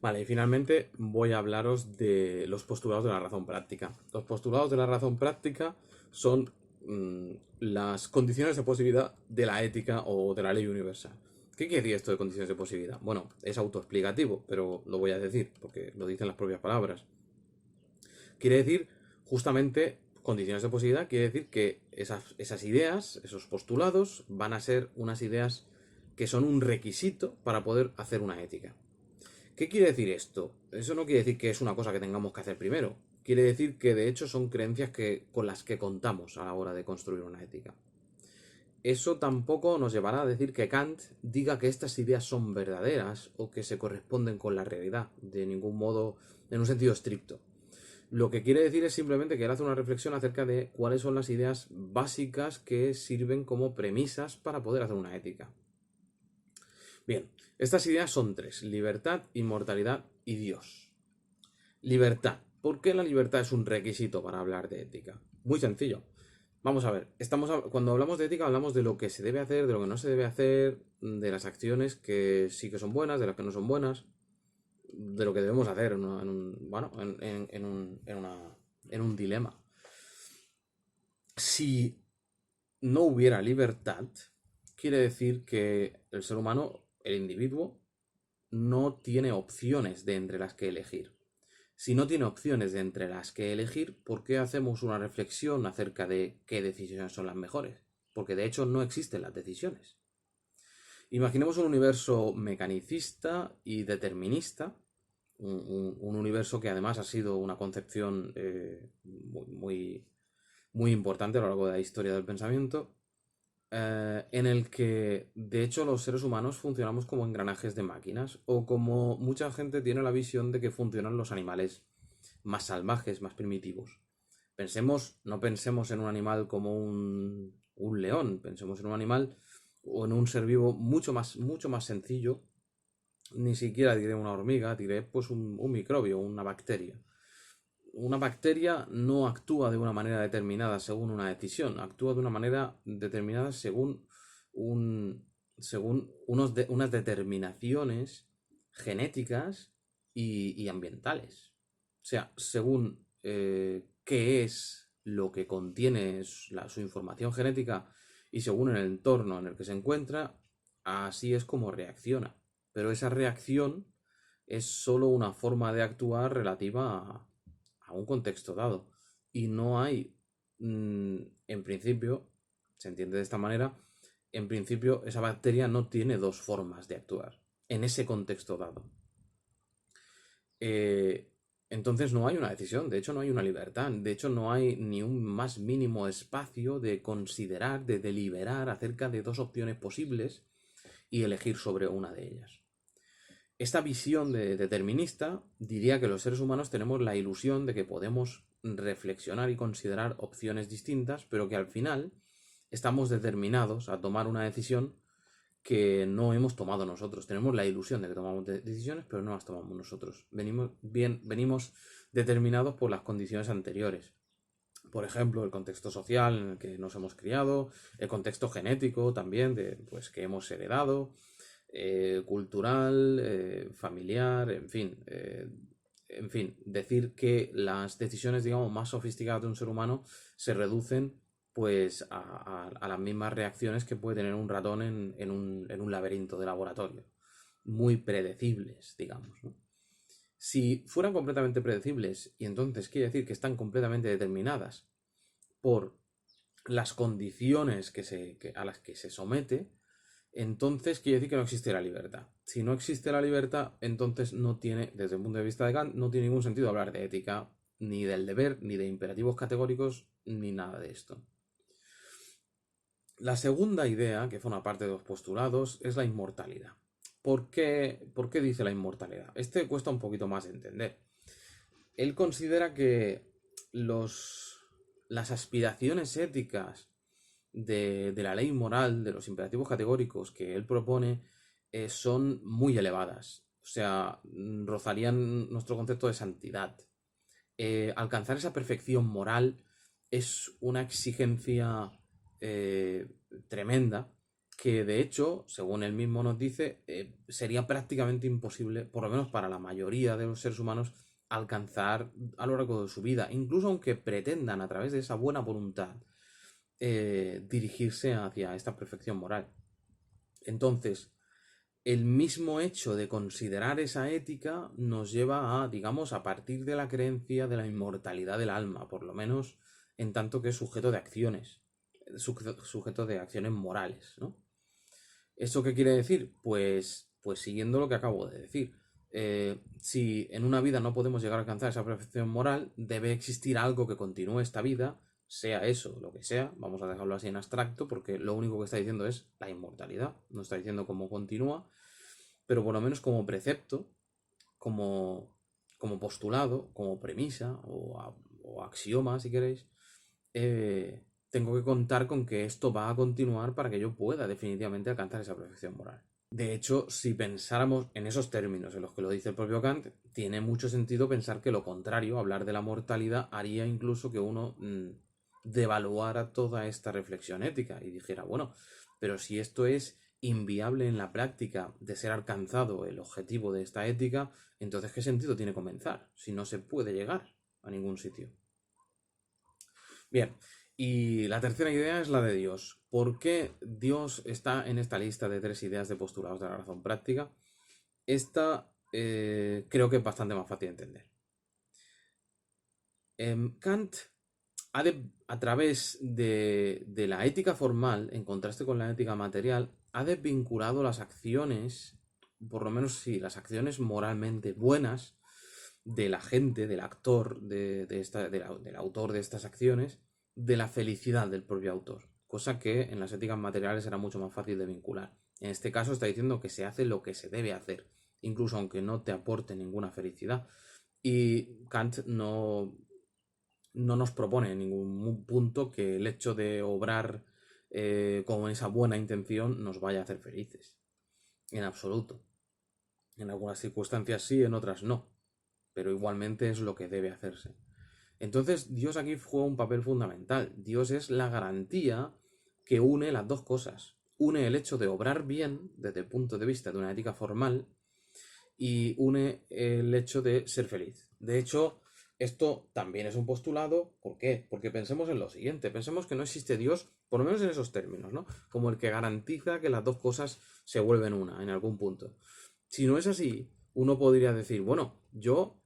Vale, y finalmente voy a hablaros de los postulados de la razón práctica. Los postulados de la razón práctica son las condiciones de posibilidad de la ética o de la ley universal. ¿Qué quiere decir esto de condiciones de posibilidad? Bueno, es autoexplicativo, pero lo voy a decir porque lo dicen las propias palabras. Quiere decir, justamente, condiciones de posibilidad, quiere decir que esas ideas, esos postulados, van a ser unas ideas que son un requisito para poder hacer una ética. ¿Qué quiere decir esto? Eso no quiere decir que es una cosa que tengamos que hacer primero. Quiere decir que de hecho son creencias con las que contamos a la hora de construir una ética. Eso tampoco nos llevará a decir que Kant diga que estas ideas son verdaderas o que se corresponden con la realidad, de ningún modo en un sentido estricto. Lo que quiere decir es simplemente que él hace una reflexión acerca de cuáles son las ideas básicas que sirven como premisas para poder hacer una ética. Bien, estas ideas son tres: libertad, inmortalidad y Dios. Libertad. ¿Por qué la libertad es un requisito para hablar de ética? Muy sencillo. Vamos a ver, cuando hablamos de ética hablamos de lo que se debe hacer, de lo que no se debe hacer, de las acciones que sí que son buenas, de las que no son buenas, de lo que debemos hacer en un dilema. Si no hubiera libertad, quiere decir que el ser humano, el individuo, no tiene opciones de entre las que elegir. Si no tiene opciones de entre las que elegir, ¿por qué hacemos una reflexión acerca de qué decisiones son las mejores? Porque de hecho no existen las decisiones. Imaginemos un universo mecanicista y determinista, un universo que además ha sido una concepción muy importante a lo largo de la historia del pensamiento, en el que de hecho los seres humanos funcionamos como engranajes de máquinas, o como mucha gente tiene la visión de que funcionan los animales más salvajes, más primitivos. No pensemos en un animal como un león, pensemos en un animal o en un ser vivo mucho más sencillo. Ni siquiera diré una hormiga, diré pues un microbio, una bacteria. Una bacteria no actúa de una manera determinada según una decisión, actúa de una manera determinada según unas determinaciones genéticas y ambientales. O sea, según qué es lo que contiene su información genética y según el entorno en el que se encuentra, así es como reacciona. Pero esa reacción es solo una forma de actuar relativa a un contexto dado. Y no hay, en principio, se entiende de esta manera, en principio esa bacteria no tiene dos formas de actuar en ese contexto dado. Eh, entonces no hay una decisión, de hecho no hay una libertad, de hecho no hay ni un más mínimo espacio de considerar, de deliberar acerca de dos opciones posibles y elegir sobre una de ellas. Esta visión determinista diría que los seres humanos tenemos la ilusión de que podemos reflexionar y considerar opciones distintas, pero que al final estamos determinados a tomar una decisión que no hemos tomado nosotros. Tenemos la ilusión de que tomamos decisiones, pero no las tomamos nosotros. Venimos determinados por las condiciones anteriores. Por ejemplo, el contexto social en el que nos hemos criado, el contexto genético también, pues, que hemos heredado, cultural, familiar, en fin, decir que las decisiones, digamos, más sofisticadas de un ser humano se reducen pues a las mismas reacciones que puede tener un ratón en un laberinto de laboratorio. Muy predecibles, digamos, ¿no? Si fueran completamente predecibles, y entonces quiere decir que están completamente determinadas por las condiciones a las que se somete, entonces quiere decir que no existe la libertad. Si no existe la libertad, entonces no tiene, desde el punto de vista de Kant, no tiene ningún sentido hablar de ética, ni del deber, ni de imperativos categóricos, ni nada de esto. La segunda idea, que forma parte de los postulados, es la inmortalidad. ¿Por qué dice la inmortalidad? Este cuesta un poquito más de entender. Él considera que las aspiraciones éticas de la ley moral, de los imperativos categóricos que él propone, son muy elevadas. O sea, rozarían nuestro concepto de santidad. Alcanzar esa perfección moral es una exigencia tremenda que de hecho, según él mismo nos dice, sería prácticamente imposible, por lo menos para la mayoría de los seres humanos, alcanzar a lo largo de su vida, incluso aunque pretendan a través de esa buena voluntad dirigirse hacia esta perfección moral. Entonces, el mismo hecho de considerar esa ética nos lleva a, digamos, a partir de la creencia de la inmortalidad del alma, por lo menos en tanto que es sujeto de acciones, sujeto de acciones morales, ¿no? ¿Eso qué quiere decir? Pues siguiendo lo que acabo de decir. Si en una vida no podemos llegar a alcanzar esa perfección moral, debe existir algo que continúe esta vida, sea eso, lo que sea, vamos a dejarlo así en abstracto, porque lo único que está diciendo es la inmortalidad, no está diciendo cómo continúa, pero por lo menos como precepto, como, como postulado, como premisa o axioma, si queréis, tengo que contar con que esto va a continuar para que yo pueda definitivamente alcanzar esa perfección moral. De hecho, si pensáramos en esos términos en los que lo dice el propio Kant, tiene mucho sentido pensar que lo contrario, hablar de la mortalidad, haría incluso que uno devaluara toda esta reflexión ética y dijera, bueno, pero si esto es inviable en la práctica de ser alcanzado el objetivo de esta ética, entonces ¿qué sentido tiene comenzar si no se puede llegar a ningún sitio? Bien, y la tercera idea es la de Dios. ¿Por qué Dios está en esta lista de 3 ideas de postulados de la razón práctica? Esta creo que es bastante más fácil de entender. Kant a través de la ética formal, en contraste con la ética material, ha desvinculado las acciones, por lo menos sí, las acciones moralmente buenas del agente, del actor, del autor de estas acciones, de la felicidad del propio autor, cosa que en las éticas materiales era mucho más fácil de vincular. En este caso está diciendo que se hace lo que se debe hacer, incluso aunque no te aporte ninguna felicidad. Y Kant no nos propone en ningún punto que el hecho de obrar con esa buena intención nos vaya a hacer felices. En absoluto. En algunas circunstancias sí, en otras no. Pero igualmente es lo que debe hacerse. Entonces Dios aquí juega un papel fundamental. Dios es la garantía que une las dos cosas. Une el hecho de obrar bien desde el punto de vista de una ética formal y une el hecho de ser feliz. De hecho, esto también es un postulado. ¿Por qué? Porque pensemos en lo siguiente. Pensemos que no existe Dios, por lo menos en esos términos, ¿no? Como el que garantiza que las dos cosas se vuelven una en algún punto. Si no es así, uno podría decir, bueno, yo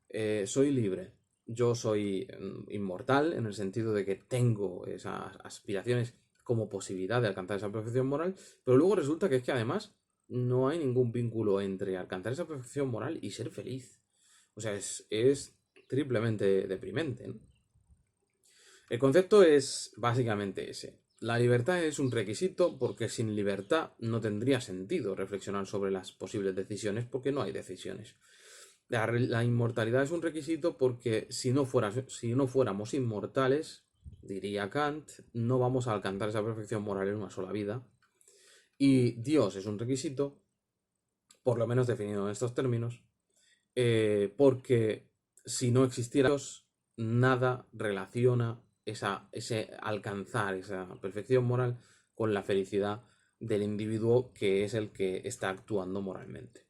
soy libre, yo soy inmortal en el sentido de que tengo esas aspiraciones como posibilidad de alcanzar esa perfección moral, pero luego resulta que es que además no hay ningún vínculo entre alcanzar esa perfección moral y ser feliz. O sea, es triplemente deprimente, ¿no? El concepto es básicamente ese. La libertad es un requisito porque sin libertad no tendría sentido reflexionar sobre las posibles decisiones porque no hay decisiones. La inmortalidad es un requisito porque si no fuéramos inmortales, diría Kant, no vamos a alcanzar esa perfección moral en una sola vida. Y Dios es un requisito, por lo menos definido en estos términos, porque si no existiera Dios, nada relaciona ese alcanzar esa perfección moral con la felicidad del individuo que es el que está actuando moralmente.